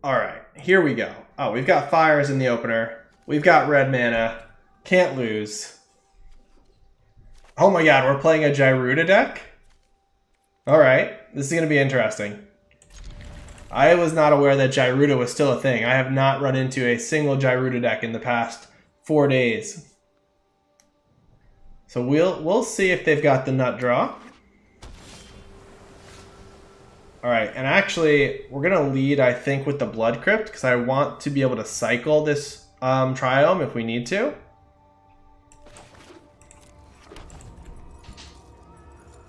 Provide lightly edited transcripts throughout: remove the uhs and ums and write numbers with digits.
Alright, here we go. Oh, we've got fires in the opener. We've got red mana. Can't lose. Oh my god, we're playing a Gyruda deck? Alright, this is going to be interesting. I was not aware that Gyruda was still a thing. I have not run into a single Gyruda deck in the past 4 days. So we'll see if they've got the nut draw. Alright, and actually, we're going to lead, I think, with the Blood Crypt, because I want to be able to cycle this Triome if we need to.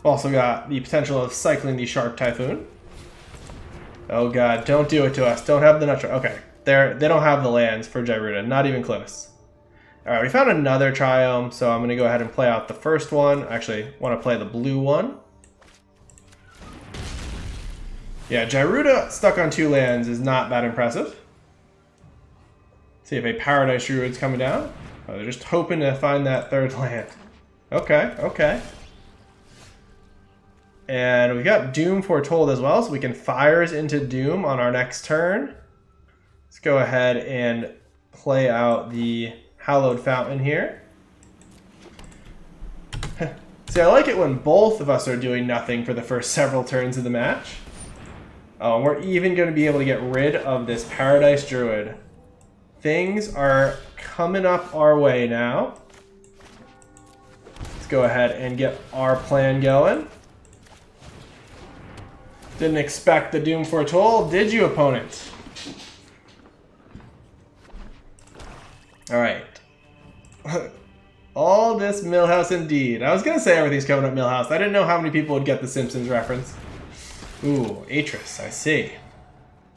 Also got the potential of cycling the Shark Typhoon. Oh god, don't do it to us. Don't have the nut draw. Okay, they don't have the lands for Gyruda, not even close. Alright, we found another Triome, so I'm going to go ahead and play out the first one. Actually, want to play the blue one. Yeah, Gyruda stuck on 2 lands is not that impressive. See if a Paradise Druid's coming down. Oh, they're just hoping to find that 3rd land. Okay, okay. And we got Doom Foretold as well, so we can Fires into Doom on our next turn. Let's go ahead and play out the Hallowed Fountain here. See, I like it when both of us are doing nothing for the first several turns of the match. Oh, and we're even going to be able to get rid of this Paradise Druid. Things are coming up our way now. Let's go ahead and get our plan going. Didn't expect the Doom Foretold, did you, opponent? Alright. All this Millhouse indeed. I was going to say everything's coming up Millhouse. I didn't know how many people would get the Simpsons reference. Ooh, Atris, I see.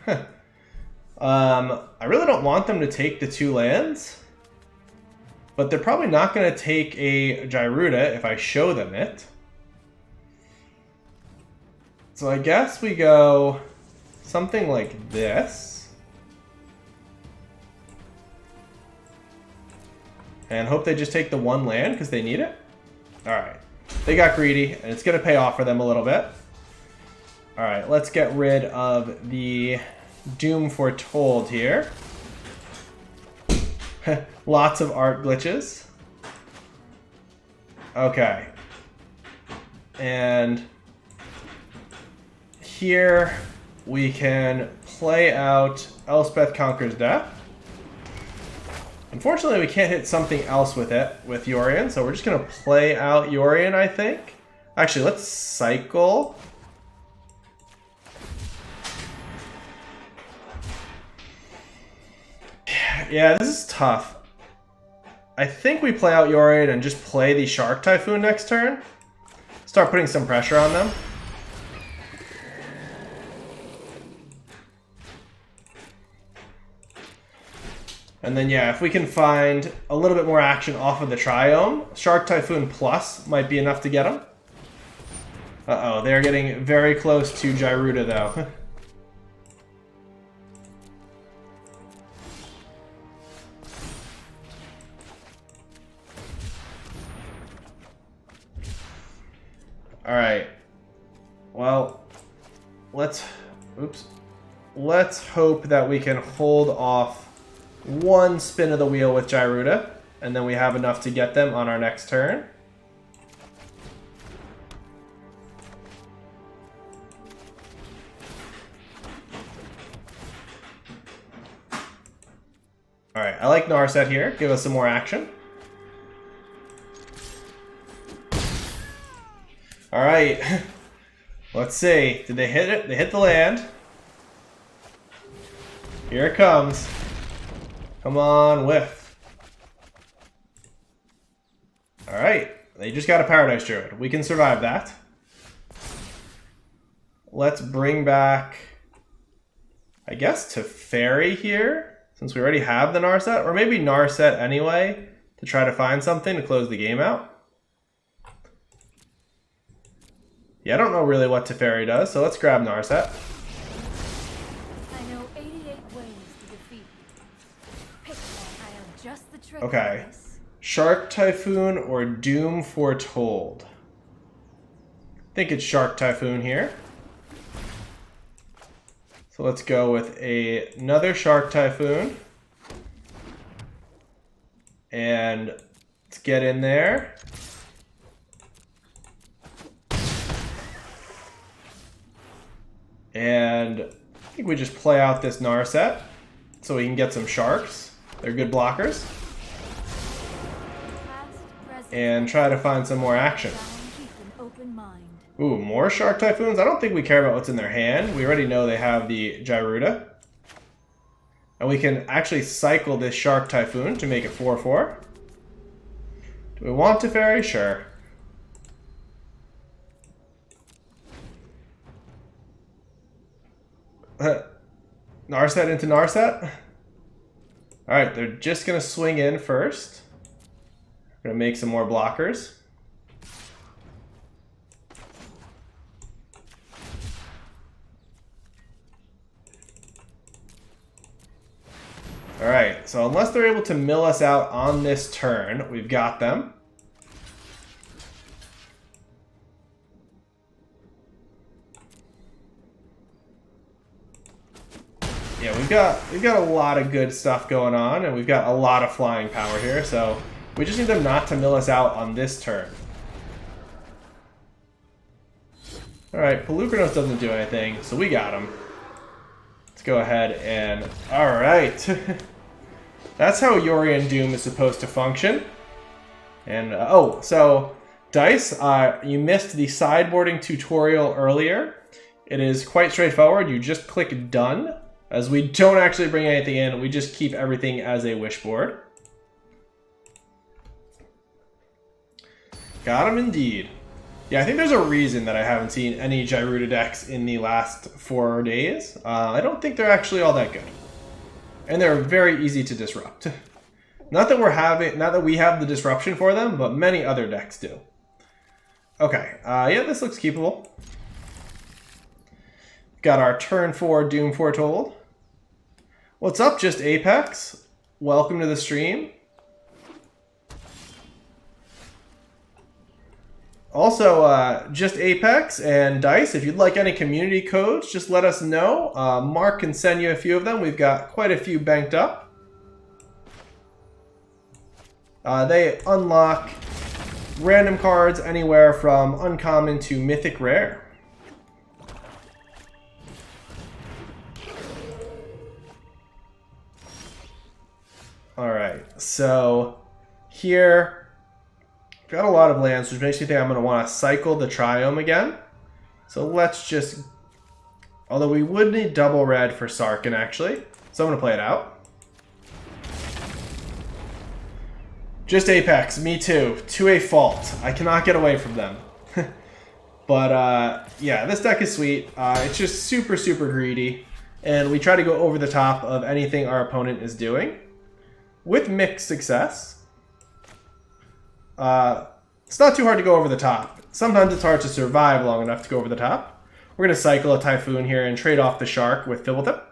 Huh. I really don't want them to take the 2 lands. But they're probably not going to take a Gyruda if I show them it. So I guess we go something like this. And hope they just take the 1 land because they need it. Alright. They got greedy, and it's going to pay off for them a little bit. Alright, let's get rid of the Doom Foretold here. Lots of art glitches. Okay. And here we can play out Elspeth Conquers Death. Unfortunately, we can't hit something else with it, with Yorion, so we're just going to play out Yorion, I think. Actually, let's cycle. Yeah, this is tough. I think we play out Yorion and just play the Shark Typhoon next turn. Start putting some pressure on them. And then, yeah, if we can find a little bit more action off of the Triome, Shark Typhoon Plus might be enough to get them. Uh-oh, they're getting very close to Gyruda, though. Alright. Well, let's hope that we can hold off 1 spin of the wheel with Gyruda, and then we have enough to get them on our next turn. Alright, I like Narset here. Give us some more action. Alright. Let's see. Did they hit it? They hit the land. Here it comes. Come on, whiff. Alright. They just got a Paradise Druid. We can survive that. Let's bring back, I guess, Teferi here, since we already have the Narset. Or maybe Narset anyway, to try to find something to close the game out. Yeah, I don't know really what Teferi does, so let's grab Narset. I know 88 ways to defeat. Pick one. I have just the trick. Okay. Shark Typhoon or Doom Foretold? I think it's Shark Typhoon here. So let's go with another Shark Typhoon. And let's get in there. And I think we just play out this Narset so we can get some sharks. They're good blockers. And try to find some more action. Ooh, more Shark Typhoons? I don't think we care about what's in their hand. We already know they have the Gyruda. And we can actually cycle this Shark Typhoon to make it 4/4. Do we want to Teferi? Sure. Narset into Narset? Alright, they're just going to swing in first. We're going to make some more blockers. Alright, so unless they're able to mill us out on this turn, we've got them. Yeah, we've got a lot of good stuff going on, and we've got a lot of flying power here, so we just need them not to mill us out on this turn. Alright, Pelucranos doesn't do anything, so we got him. Let's go ahead and... Alright. That's how Yorion Doom is supposed to function. And, oh, so, Dice, you missed the sideboarding tutorial earlier. It is quite straightforward. You just click Done, as we don't actually bring anything in. We just keep everything as a wish board. Got him indeed. Yeah, I think there's a reason that I haven't seen any Gyruda decks in the last 4 days. I don't think they're actually all that good. And they're very easy to disrupt. Not that we have the disruption for them, but many other decks do. Okay, yeah, this looks keepable. Got our turn 4 Doom Foretold. What's up, Just Apex? Welcome to the stream. Also, Just Apex and Dice, if you'd like any community codes, just let us know. Mark can send you a few of them. We've got quite a few banked up. They unlock random cards anywhere from uncommon to mythic rare. Alright, so here... got a lot of lands, which makes me think I'm going to want to cycle the Triome again. So let's just... although we would need double red for Sarkhan, actually. So I'm going to play it out. Just Apex, me too. To a fault. I cannot get away from them. But, yeah, this deck is sweet. It's just super, super greedy. And we try to go over the top of anything our opponent is doing. With mixed success. It's not too hard to go over the top. Sometimes it's hard to survive long enough to go over the top. We're going to cycle a Typhoon here and trade off the Shark with Fibblethip.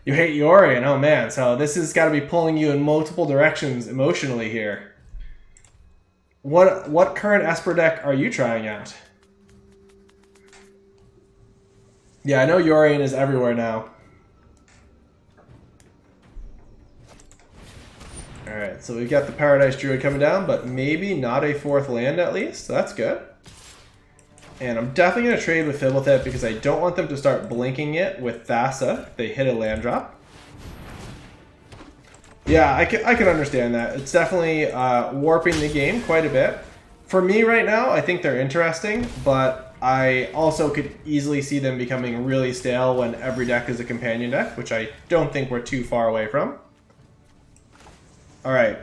You hate Yorion, oh man, so this has got to be pulling you in multiple directions emotionally here. What current Esper deck are you trying out? Yeah, I know Yorion is everywhere now. Alright, so we've got the Paradise Druid coming down, but maybe not a 4th land at least, so that's good. And I'm definitely going to trade with Fibblethip because I don't want them to start blinking it with Thassa if they hit a land drop. Yeah, I can understand that. It's definitely warping the game quite a bit. For me right now, I think they're interesting, but I also could easily see them becoming really stale when every deck is a companion deck, which I don't think we're too far away from. Alright,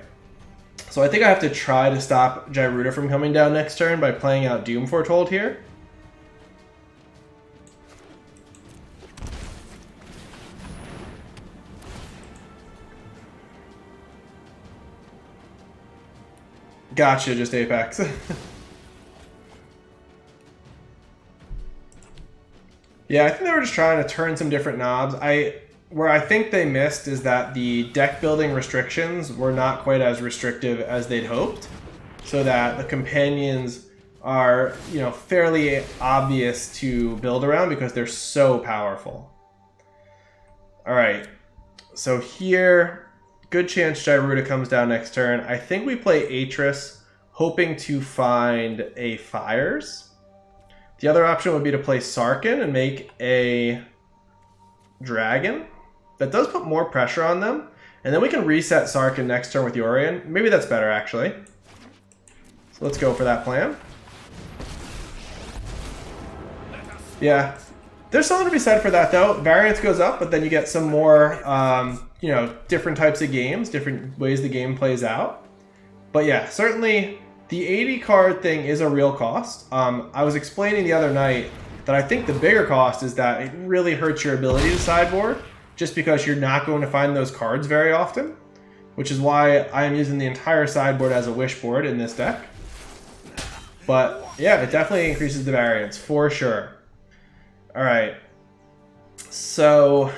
so I think I have to try to stop Gyruda from coming down next turn by playing out Doom Foretold here. Gotcha, Just Apex. Yeah, I think they were just trying to turn some different knobs. Where I think they missed is that the deck building restrictions were not quite as restrictive as they'd hoped, so that the companions are, you know, fairly obvious to build around because they're so powerful. Alright. So here, good chance Gyruda comes down next turn. I think we play Atris, hoping to find a Fires. The other option would be to play Sarkin and make a Dragon. That does put more pressure on them. And then we can reset Sarkin next turn with Yorion. Maybe that's better, actually. So let's go for that plan. Yeah. There's something to be said for that, though. Variance goes up, but then you get some more, you know, different types of games, different ways the game plays out. But yeah, certainly the 80 card thing is a real cost. I was explaining the other night that I think the bigger cost is that it really hurts your ability to sideboard, just because you're not going to find those cards very often, which is why I am using the entire sideboard as a wish board in this deck. But yeah, it definitely increases the variance, for sure. Alright, so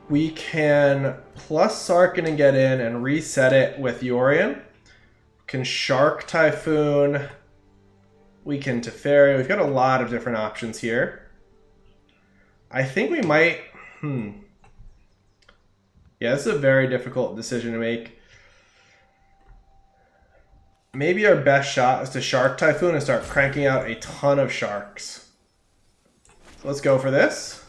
we can plus Sarkin and get in and reset it with Yorion. Can Shark Typhoon. We can Teferi. We've got a lot of different options here. I think we might... Yeah, this is a very difficult decision to make. Maybe our best shot is to Shark Typhoon and start cranking out a ton of sharks. So let's go for this.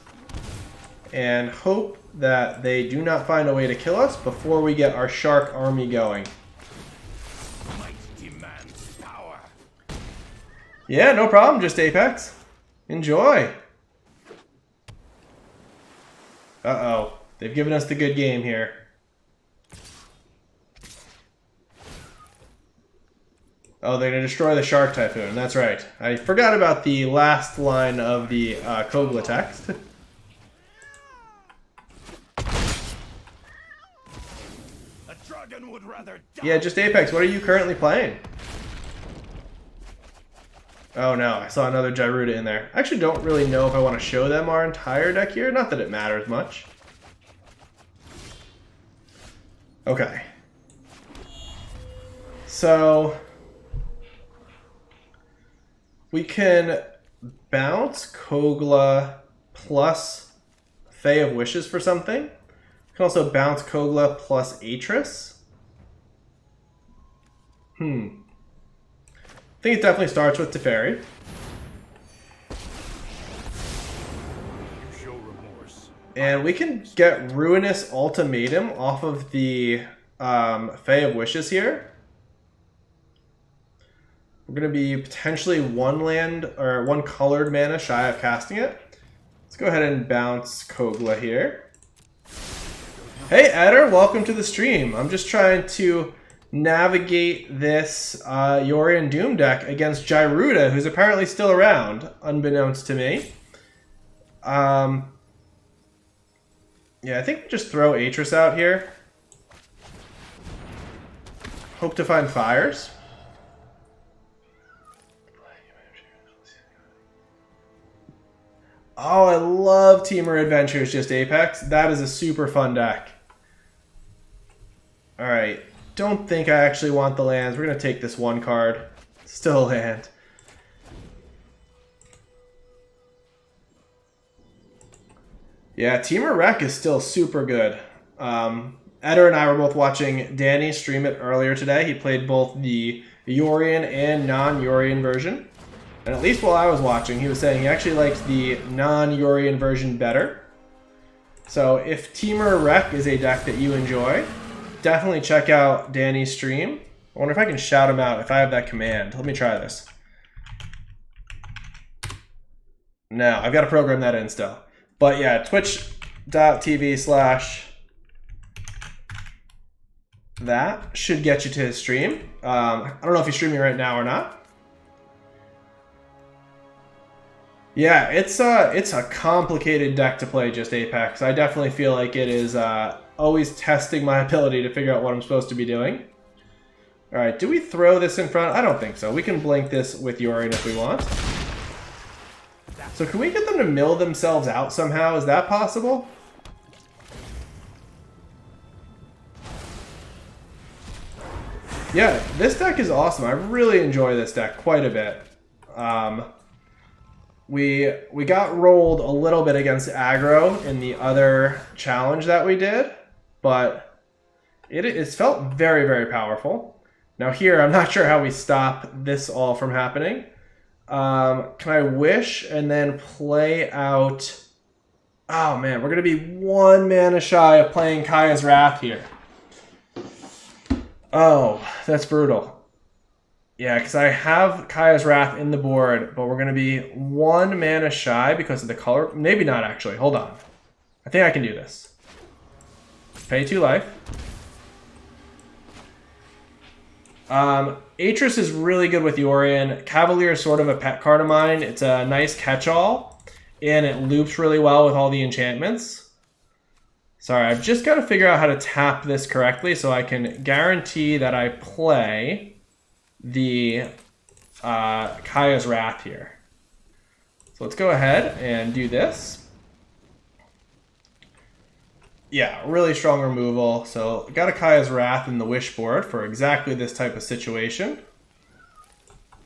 And hope that they do not find a way to kill us before we get our shark army going. Might demands power. Yeah, no problem, just Apex. Enjoy. Uh-oh. They've given us the good game here. Oh, they're going to destroy the Shark Typhoon. That's right. I forgot about the last line of the Kogla text. A dragon would rather die. Yeah, just Apex. What are you currently playing? Oh no, I saw another Gyruda in there. I actually don't really know if I want to show them our entire deck here. Not that it matters much. Okay. So... we can bounce Kogla plus Fae of Wishes for something. We can also bounce Kogla plus Atris. I think it definitely starts with Teferi. You show remorse. And we can get Ruinous Ultimatum off of the Fae of Wishes here. We're going to be potentially one land or one colored mana shy of casting it. Let's go ahead and bounce Kogla here. Hey Eder, welcome to the stream. I'm just trying to navigate this Yorion Doom deck against Gyruda, who's apparently still around, unbeknownst to me. Yeah, I think we just throw Atris out here. Hope to find Fires. Oh, I love Teamer Adventures, just Apex. That is a super fun deck. Alright, don't think I actually want the lands. We're going to take this one card. Still a land. Yeah, Teamer Rec is still super good. Eder and I were both watching Danny stream it earlier today. He played both the Yorion and non-Yorion version. And at least while I was watching, he was saying he actually liked the non-Yorion version better. So if Teamer Rec is a deck that you enjoy, definitely check out Danny's stream. I wonder if I can shout him out if I have that command. Let me try this. No, I've got to program that in still. But yeah, twitch.tv/ that should get you to his stream. I don't know if he's streaming right now or not. Yeah, it's a complicated deck to play, just Apex. I definitely feel like it is always testing my ability to figure out what I'm supposed to be doing. Alright, do we throw this in front? I don't think so. We can blink this with Yorion if we want. So can we get them to mill themselves out somehow? Is that possible? Yeah, this deck is awesome. I really enjoy this deck quite a bit. We got rolled a little bit against aggro in the other challenge that we did, but it's felt very, very powerful. Now here, I'm not sure how we stop this all from happening. Can I wish and then play out... Oh man, we're going to be 1 mana shy of playing Kaya's Wrath here. Oh, that's brutal. Yeah, because I have Kaya's Wrath in the board, but we're going to be 1 mana shy because of the color. Maybe not, actually. Hold on. I think I can do this. Pay 2 life. Atris is really good with Yorion. Cavalier is sort of a pet card of mine. It's a nice catch-all, and it loops really well with all the enchantments. Sorry, I've just got to figure out how to tap this correctly so I can guarantee that I play the Kaya's Wrath here. So let's go ahead and do this. Yeah, really strong removal. So got a Kaya's Wrath in the wish board for exactly this type of situation.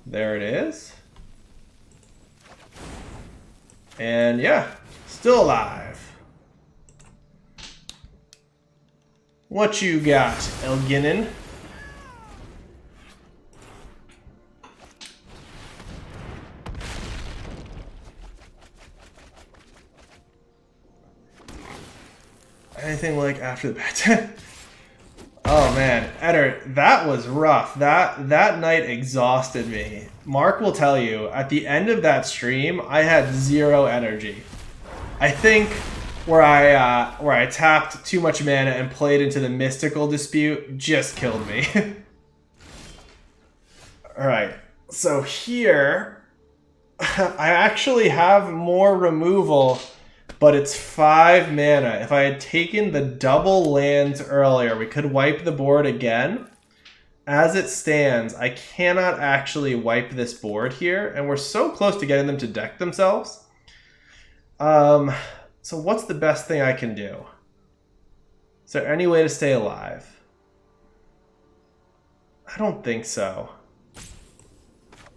There it is. And yeah, still alive. What you got, Elginin? Anything like after the bet? Oh man, Eder, that was rough. That night exhausted me. Mark will tell you, at the end of that stream, I had 0 energy. I think where I tapped too much mana and played into the mystical dispute just killed me. Alright, so here, I actually have more removal, but it's 5 mana. If I had taken the double lands earlier, we could wipe the board again. As it stands, I cannot actually wipe this board here, and we're so close to getting them to deck themselves. So what's the best thing I can do? Is there any way to stay alive? I don't think so.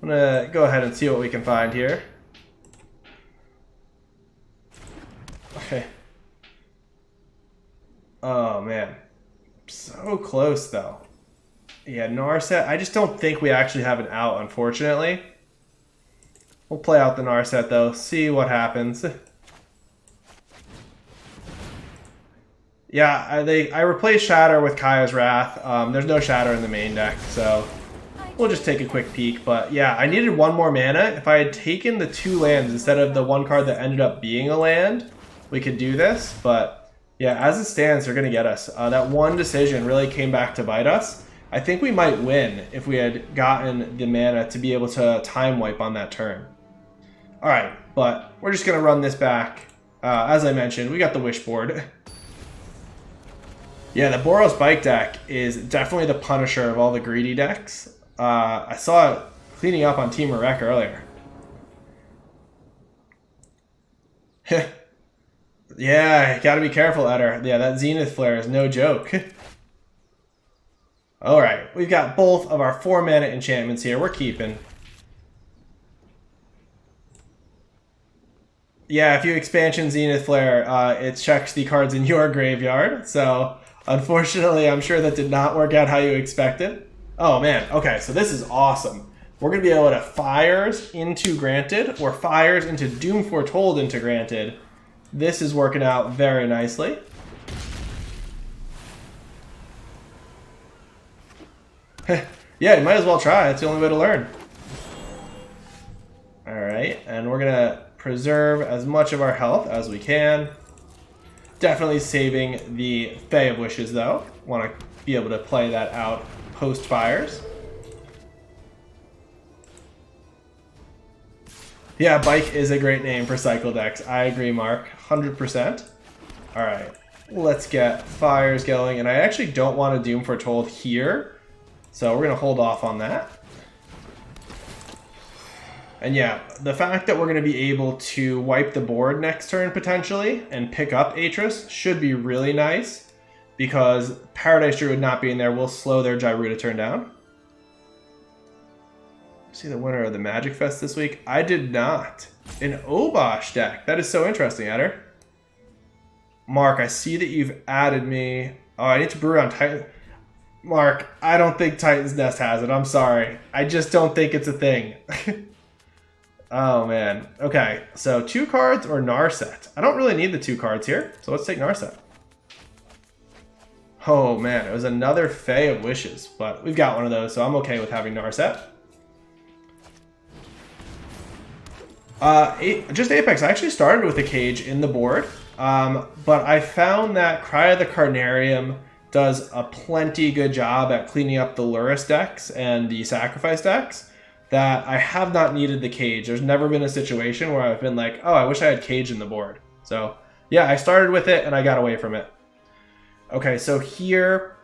I'm gonna go ahead and see what we can find here. Okay. Oh man. So close though. Yeah, Narset. I just don't think we actually have an out, unfortunately. We'll play out the Narset though, see what happens. Yeah, I replaced Shatter with Kaya's Wrath. There's no Shatter in the main deck, so we'll just take a quick peek. But yeah, I needed 1 more mana. If I had taken the 2 lands instead of the 1 card that ended up being a land, we could do this. But yeah, as it stands, they're going to get us. That 1 decision really came back to bite us. I think we might win if we had gotten the mana to be able to time wipe on that turn. Alright, but we're just going to run this back. As I mentioned, we got the wish board. Yeah, the Boros Bike deck is definitely the punisher of all the greedy decks. I saw it cleaning up on Team Rek earlier. Yeah, gotta be careful, Eder. Yeah, that Zenith Flare is no joke. Alright, we've got both of our 4 mana enchantments here. We're keeping. Yeah, if you expansion Zenith Flare, it checks the cards in your graveyard. So, unfortunately, I'm sure that did not work out how you expected. Oh man, okay, so this is awesome. We're going to be able to Fires into Granted, or Fires into Doom Foretold into Granted. This is working out very nicely. Yeah, you might as well try. It's the only way to learn. Alright, and we're going to preserve as much of our health as we can. Definitely saving the Fae of Wishes, though. Want to be able to play that out post-fires. Yeah, Bike is a great name for cycle decks. I agree, Mark. 100%. Alright, let's get fires going. And I actually don't want to Doom Foretold here, so we're going to hold off on that. And yeah, the fact that we're going to be able to wipe the board next turn potentially and pick up Atris should be really nice, because Paradise Druid not being there will slow their Gyruda turn down. See the winner of the Magic Fest this week? I did not. An Obosh deck. That is so interesting, Eder. Mark, I see that you've added me. Oh, I need to brew on Titan. Mark, I don't think Titan's Nest has it. I'm sorry. I just don't think it's a thing. Oh, man. Okay, so 2 cards or Narset? I don't really need the 2 cards here, so let's take Narset. Oh, man, it was another Fae of Wishes, but we've got one of those, so I'm okay with having Narset. Just Apex, I actually started with a cage in the board, but I found that Cry of the Carnarium does a plenty good job at cleaning up the Lurrus decks and the Sacrifice decks, that I have not needed the cage. There's never been a situation where I've been like, oh, I wish I had cage in the board. So, yeah, I started with it and I got away from it. Okay, so here,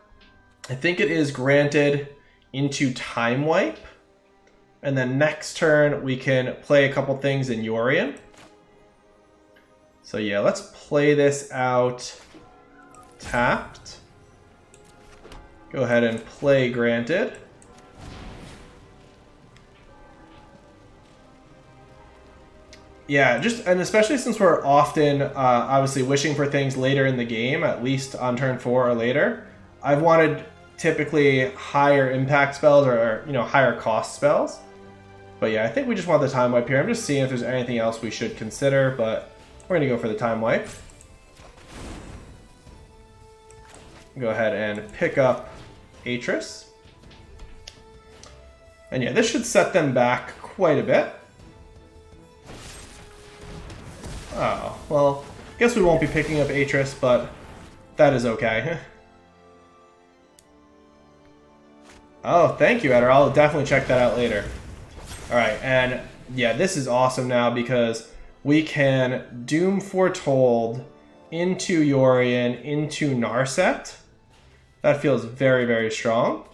I think it is granted into Time Wipe. And then next turn, we can play a couple things in Yorion. So yeah, let's play this out tapped. Go ahead and play granted. Yeah, and especially since we're often obviously wishing for things later in the game, at least on turn 4 or later, I've wanted typically higher impact spells or higher cost spells. But yeah, I think we just want the Time Wipe here. I'm just seeing if there's anything else we should consider, but we're going to go for the Time Wipe. Go ahead and pick up Atris. And yeah, this should set them back quite a bit. Oh, well, I guess we won't be picking up Atris, but that is okay. Oh, thank you, Eder. I'll definitely check that out later. Alright, and yeah, this is awesome now because we can Doom Foretold into Yorion, into Narset. That feels very, very strong.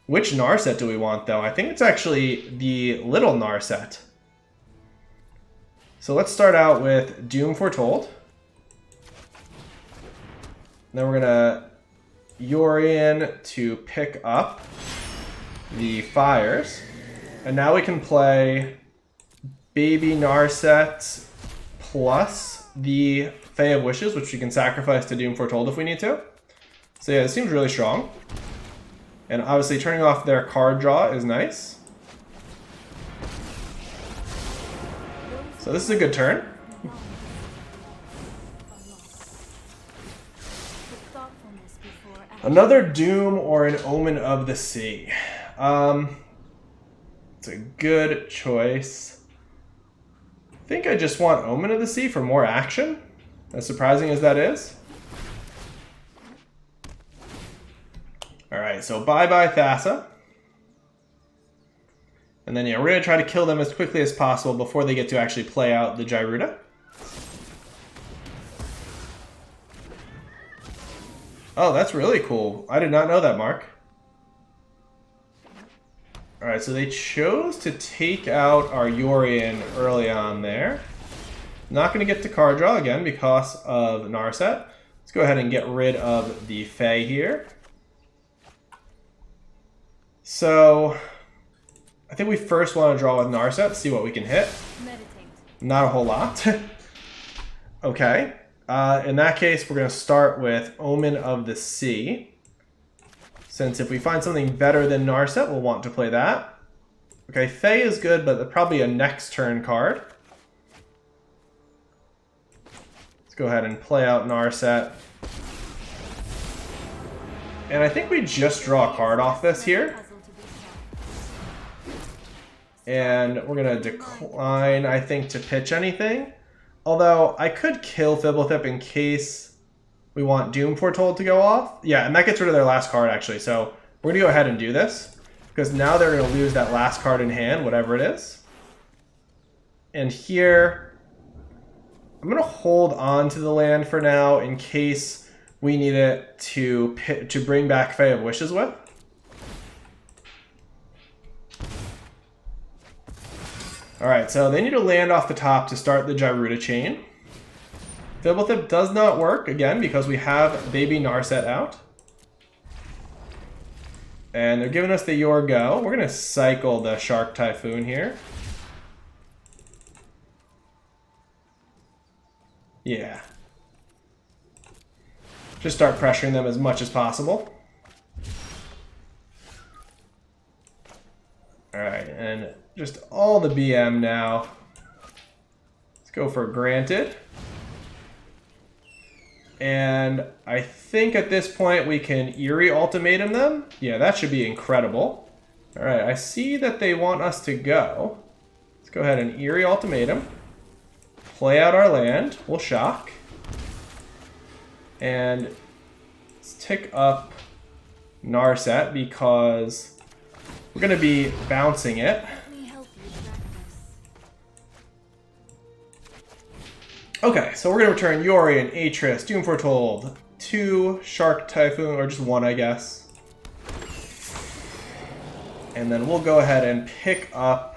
Which Narset do we want, though? I think it's actually the little Narset. So let's start out with Doom Foretold. Then we're going to Yorion to pick up the Fires. And now we can play Baby Narset plus the Fae of Wishes, which we can sacrifice to Doom Foretold if we need to. So yeah, it seems really strong. And obviously turning off their card draw is nice. So this is a good turn. Another Doom or an Omen of the Sea. It's a good choice. I think I just want Omen of the Sea for more action, as surprising as that is. Alright, so bye-bye Thassa. And then yeah, we're going to try to kill them as quickly as possible before they get to actually play out the Gyruda. Oh, that's really cool. I did not know that, Mark. Alright, so they chose to take out our Yorion early on there. Not going to get to card draw again because of Narset. Let's go ahead and get rid of the Fae here. So, I think we first want to draw with Narset, see what we can hit. Meditate. Not a whole lot. Okay. In that case, we're going to start with Omen of the Sea. Since if we find something better than Narset, we'll want to play that. Okay, Fae is good, but probably a next turn card. Let's go ahead and play out Narset. And I think we just draw a card off this here. And we're going to decline, I think, to pitch anything. Although, I could kill Fibblethip in case we want Doom Foretold to go off. Yeah, and that gets rid of their last card, actually. So, we're going to go ahead and do this. Because now they're going to lose that last card in hand, whatever it is. And here, I'm going to hold on to the land for now in case we need it to bring back Fae of Wishes with. Alright, so they need to land off the top to start the Gyruda chain. Fibblethip does not work, again, because we have Baby Narset out. And they're giving us the Your Go. We're going to cycle the Shark Typhoon here. Yeah. Just start pressuring them as much as possible. Alright, and just all the BM now. Let's go for granted. And I think at this point we can Eerie Ultimatum them. Yeah, that should be incredible. Alright, I see that they want us to go. Let's go ahead and Eerie Ultimatum. Play out our land. We'll shock. And let's tick up Narset because we're going to be bouncing it. Let me help you practice. Okay, so we're going to return Yorion, Atris, Doom Foretold, 2 Shark Typhoon, or just 1, I guess. And then we'll go ahead and pick up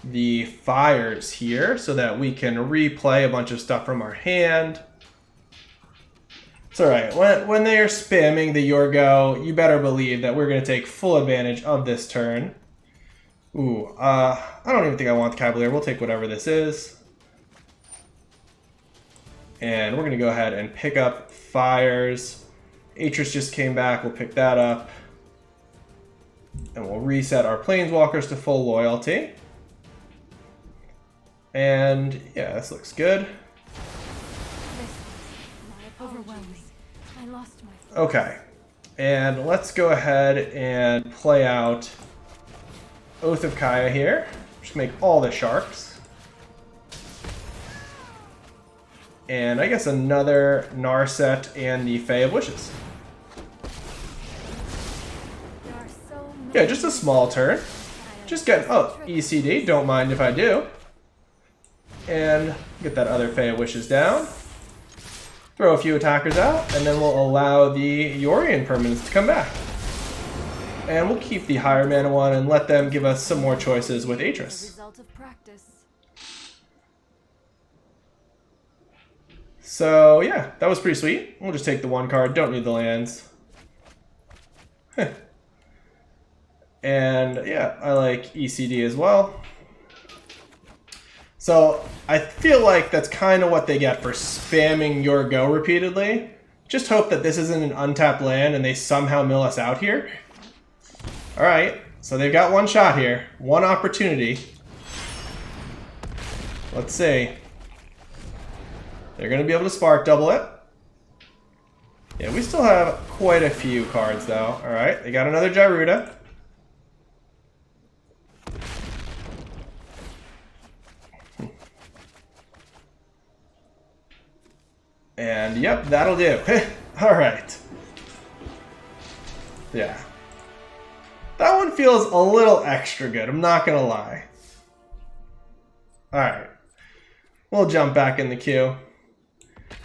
the fires here so that we can replay a bunch of stuff from our hand. It's alright, when they are spamming the Yorgo, you better believe that we're going to take full advantage of this turn. Ooh, I don't even think I want the Cavalier. We'll take whatever this is. And we're going to go ahead and pick up fires. Atris just came back, we'll pick that up. And we'll reset our Planeswalkers to full loyalty. And yeah, this looks good. Overwhelming. I lost my. Okay, and let's go ahead and play out Oath of Kaya here. Just make all the sharks. And I guess another Narset and the Fae of Wishes. There are so many. Yeah, just a small turn. Just get, oh, ECD, don't mind if I do. And get that other Fae of Wishes down. Throw a few attackers out, and then we'll allow the Yorion permanents to come back. And we'll keep the higher mana one and let them give us some more choices with The Atris. result of practice. So yeah, that was pretty sweet. We'll just take the 1 card, don't need the lands. And yeah, I like ECD as well. So I feel like that's kind of what they get for spamming your go repeatedly. Just hope that this isn't an untapped land and they somehow mill us out here. Alright, so they've got 1 shot here. 1 opportunity. Let's see. They're going to be able to spark double it. Yeah, we still have quite a few cards though. Alright, they got another Gyruda. And yep, that'll do. Alright. Yeah. That one feels a little extra good, I'm not gonna lie. Alright. We'll jump back in the queue.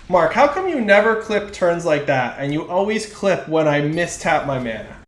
Mark, how come you never clip turns like that and you always clip when I mistap my mana?